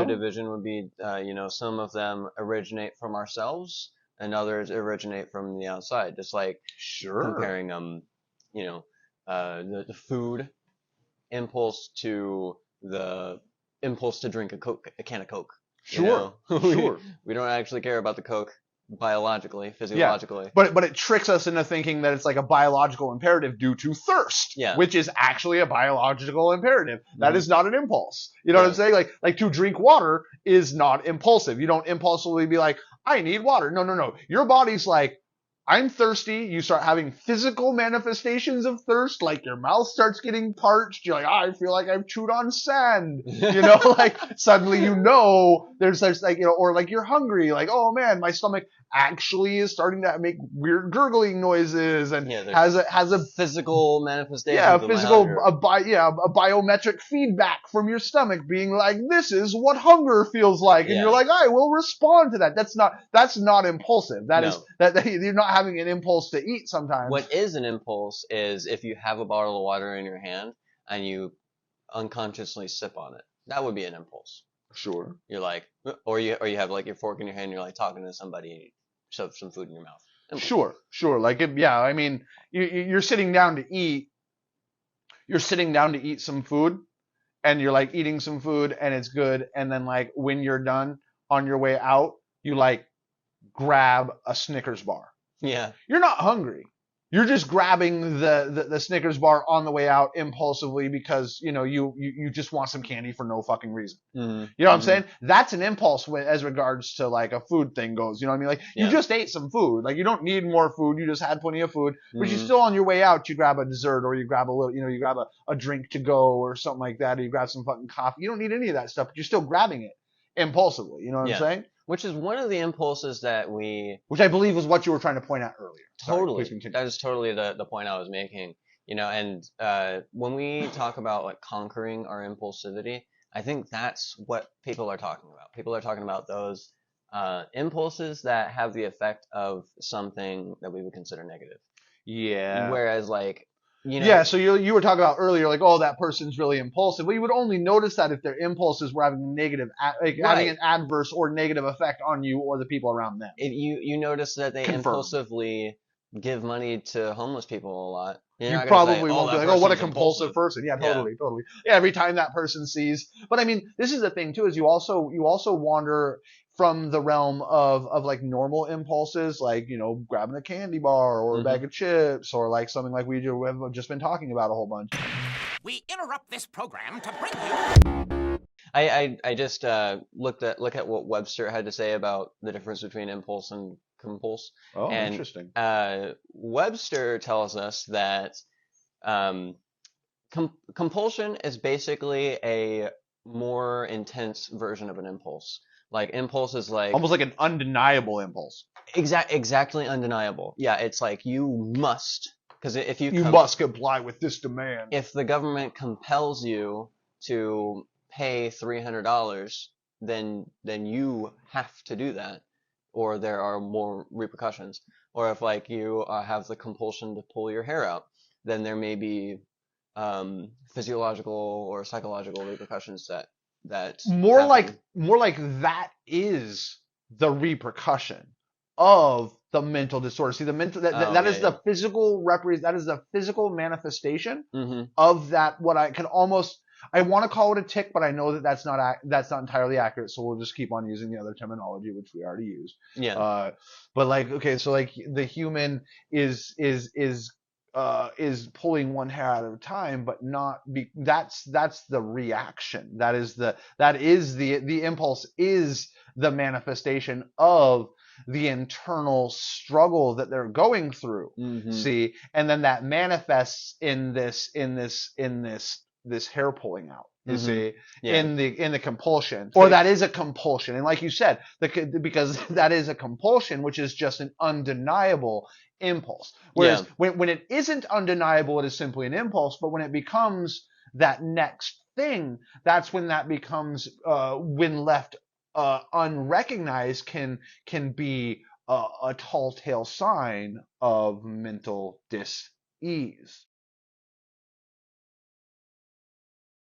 another division would be, some of them originate from ourselves and others originate from the outside. Just like comparing, the food impulse to the impulse to drink a can of Coke. Sure. Sure. We don't actually care about the Coke biologically, Yeah, physiologically. but it tricks us into thinking that it's like a biological imperative due to thirst, Yeah. which is actually a biological imperative. That is not an impulse. You know what I'm Right. saying? Like to drink water is not impulsive. You don't impulsively be like, I need water. No. Your body's like, I'm thirsty. You start having physical manifestations of thirst, like your mouth starts getting parched. You're like, I feel like I've chewed on sand. Like suddenly there's like, or like you're hungry, like, oh man, my stomach actually is starting to make weird gurgling noises and has a physical manifestation. Yeah, a biometric feedback from your stomach being like, this is what hunger feels like. And you're like, I will respond to that. That's not impulsive. That you're not having an impulse to eat sometimes. What is an impulse is if you have a bottle of water in your hand and you unconsciously sip on it. That would be an impulse. Sure. You're like, or you have like your fork in your hand and you're like talking to somebody and you shove some food in your mouth. Impulse. Sure. Like, I mean, you're sitting down to eat. You're sitting down to eat some food and you're like eating some food and it's good. And then like when you're done on your way out, you like grab a Snickers bar. Yeah. You're not hungry. You're just grabbing the Snickers bar on the way out impulsively because, you just want some candy for no fucking reason. Mm-hmm. You know what I'm saying? That's an impulse as regards to like a food thing goes. You know what I mean? Like you just ate some food. Like you don't need more food. You just had plenty of food, but you're still on your way out. You grab a dessert or you grab a little, you grab a drink to go or something like that. Or you grab some fucking coffee. You don't need any of that stuff, but you're still grabbing it impulsively. You know what I'm saying? Which is one of the impulses that which I believe was what you were trying to point out earlier. Totally. That is totally the point I was making. And when we talk about like conquering our impulsivity, I think that's what people are talking about. People are talking about those impulses that have the effect of something that we would consider negative. Yeah. Whereas like, so you were talking about earlier, like, oh, that person's really impulsive. Well, you would only notice that if their impulses were having having an adverse or negative effect on you or the people around them. If you notice that they impulsively give money to homeless people a lot. You probably won't be like, oh, what a compulsive person. Yeah, totally. Yeah, every time that person sees. But I mean, this is the thing too, is you also wander from the realm of like normal impulses, like, grabbing a candy bar or a bag of chips or like something like we have just been talking about a whole bunch. We interrupt this program to bring you. I just look at what Webster had to say about the difference between impulse and compulse. Oh, and, interesting. Webster tells us that compulsion is basically a more intense version of an impulse. Like impulse is like almost like an undeniable impulse. Exactly undeniable. Yeah, it's like you must, because if you must comply with this demand. If the government compels you to pay $300, then you have to do that, or there are more repercussions. Or if like you have the compulsion to pull your hair out, then there may be physiological or psychological repercussions that more happen. like that is the repercussion of the mental disorder. See, the mental that is the physical that is the physical manifestation of that. What I want to call it a tic, but I know that that's not entirely accurate. So we'll just keep on using the other terminology, which we already used. Yeah. But like, okay, so like the human is pulling one hair at a time, but that's the reaction. That is the impulse is the manifestation of the internal struggle that they're going through. See, and then that manifests in this hair pulling out. You see, in the compulsion, or that is a compulsion, and like you said, because that is a compulsion, which is just an undeniable impulse. Whereas when it isn't undeniable, it is simply an impulse. But when it becomes that next thing, that's when that becomes, when left unrecognized, can be a telltale sign of mental dis-ease.